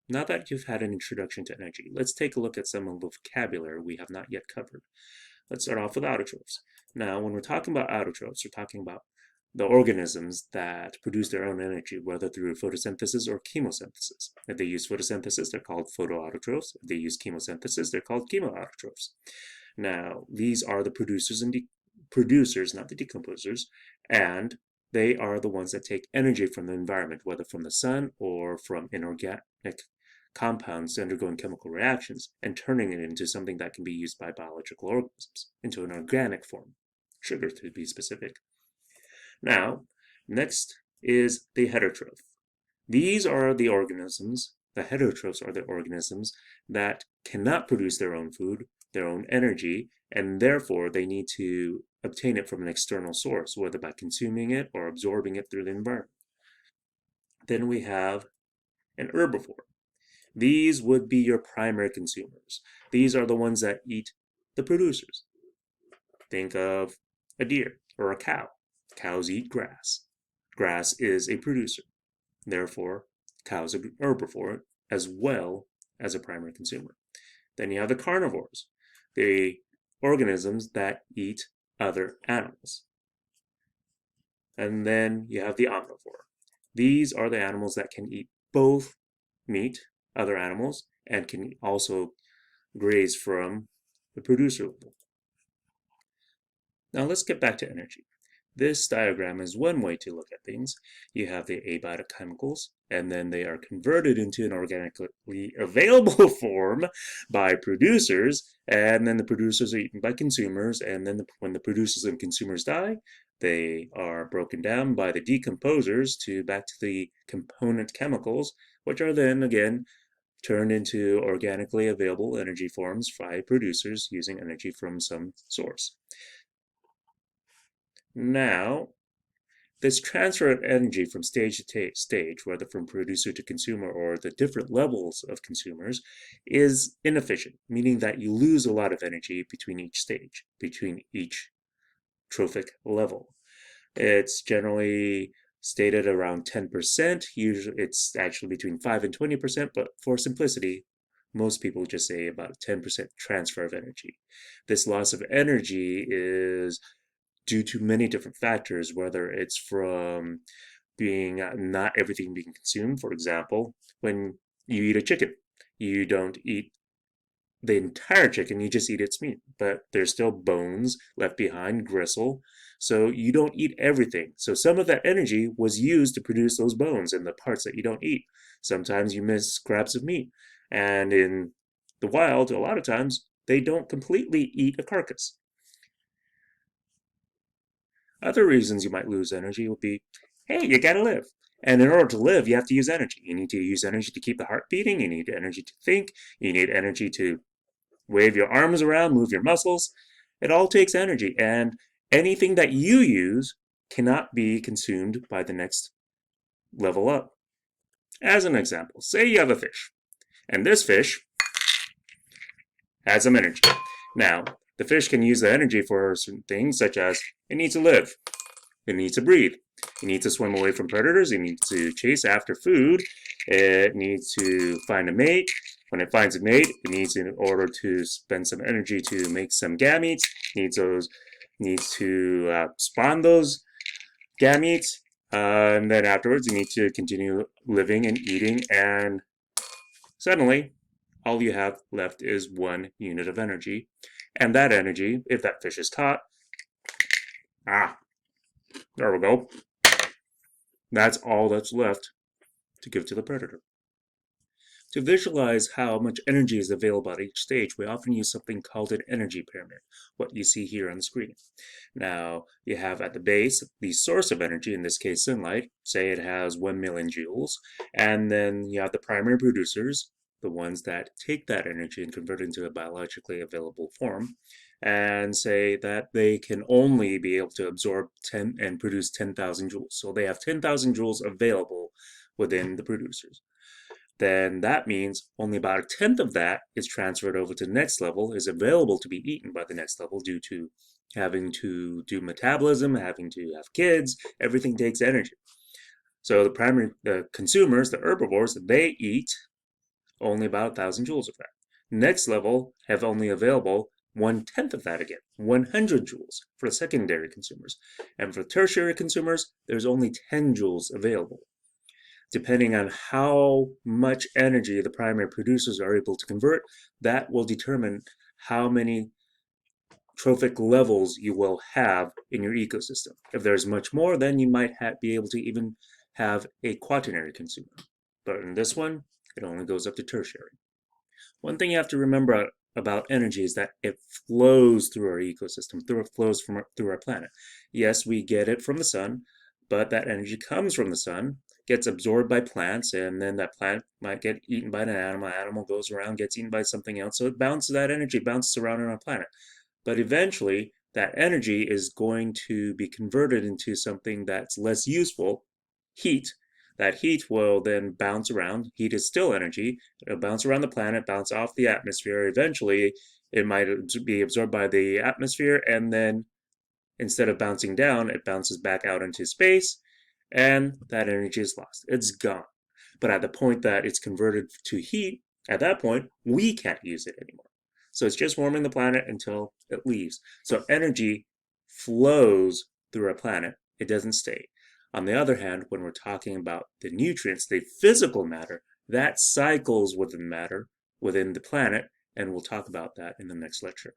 now that you've had an introduction to energy, let's take a look at some of the vocabulary we have not yet covered. Let's start off with autotrophs. Now, when we're talking about autotrophs, we're talking about the organisms that produce their own energy, whether through photosynthesis or chemosynthesis. If they use photosynthesis, they're called photoautotrophs. If they use chemosynthesis, they're called chemoautotrophs. Now, these are the producers and producers, not the decomposers, and they are the ones that take energy from the environment, whether from the sun or from inorganic compounds undergoing chemical reactions and turning it into something that can be used by biological organisms, into an organic form, sugar to be specific. Now, next is the heterotroph. These are the organisms, the heterotrophs are the organisms that cannot produce their own food, their own energy, and therefore they need to obtain it from an external source, whether by consuming it or absorbing it through the environment. Then we have an herbivore. These would be your primary consumers. These are the ones that eat the producers. Think of a deer or a cow. Cows eat grass. Grass is a producer. Therefore, cows are herbivore as well as a primary consumer. Then you have the carnivores, the organisms that eat other animals. And then you have the omnivore. These are the animals that can eat both meat, other animals, and can also graze from the producer level. Now let's get back to energy. This diagram is one way to look at things. You have the abiotic chemicals, and then they are converted into an organically available form by producers, and then the producers are eaten by consumers, and then when the producers and consumers die, they are broken down by the decomposers back to the component chemicals, which are then again turned into organically available energy forms by producers using energy from some source. Now, this transfer of energy from stage to stage, whether from producer to consumer or the different levels of consumers, is inefficient, meaning that you lose a lot of energy between each stage, between each trophic level. It's generally stated around 10%. Usually it's actually between 5 and 20%, but for simplicity, most people just say about 10% transfer of energy. This loss of energy is due to many different factors, whether it's from being not everything being consumed. For example, when you eat a chicken, you don't eat the entire chicken, you just eat its meat, but there's still bones left behind, gristle, so you don't eat everything. So some of that energy was used to produce those bones and the parts that you don't eat. Sometimes you miss scraps of meat, and in the wild, a lot of times, they don't completely eat a carcass. Other reasons you might lose energy would be, hey, you gotta live. And in order to live, you have to use energy. You need to use energy to keep the heart beating. You need energy to think. You need energy to wave your arms around, move your muscles. It all takes energy. And anything that you use cannot be consumed by the next level up. As an example, say you have a fish. And this fish has some energy. Now, the fish can use the energy for certain things, such as it needs to live, it needs to breathe, it needs to swim away from predators, it needs to chase after food, it needs to find a mate. When it finds a mate, it needs, in order to spend some energy to make some gametes, needs to spawn those gametes, and then afterwards you need to continue living and eating, and suddenly all you have left is 1 unit of energy. And that energy, if that fish is caught, there we go. That's all that's left to give to the predator. To visualize how much energy is available at each stage, we often use something called an energy pyramid, what you see here on the screen. Now, you have at the base the source of energy, in this case sunlight, say it has 1 million joules, and then you have the primary producers, the ones that take that energy and convert it into a biologically available form, and say that they can only be able to absorb 10 and produce 10,000 joules. So they have 10,000 joules available within the producers. Then that means only about 1/10 of that is transferred over to the next level, is available to be eaten by the next level due to having to do metabolism, having to have kids, everything takes energy. So the consumers, the herbivores, they eat only about 1,000 joules of that. Next level have only available 1/10 of that again, 100 joules for the secondary consumers. And for tertiary consumers, there's only 10 joules available. Depending on how much energy the primary producers are able to convert, that will determine how many trophic levels you will have in your ecosystem. If there's much more, then you might be able to even have a quaternary consumer. But in this one, it only goes up to tertiary. One thing you have to remember about energy is that it flows through our ecosystem, through our planet. Yes, we get it from the sun, but that energy comes from the sun, gets absorbed by plants, and then that plant might get eaten by an animal goes around, gets eaten by something else, so it bounces that energy, bounces around on our planet. But eventually, that energy is going to be converted into something that's less useful, heat. That heat will then bounce around. Heat is still energy. It'll bounce around the planet, bounce off the atmosphere. Eventually, it might be absorbed by the atmosphere, and then instead of bouncing down, it bounces back out into space, and that energy is lost. It's gone. But at the point that it's converted to heat, at that point, we can't use it anymore. So it's just warming the planet until it leaves. So energy flows through our planet. It doesn't stay. On the other hand, when we're talking about the nutrients, the physical matter, that cycles within matter, within the planet, and we'll talk about that in the next lecture.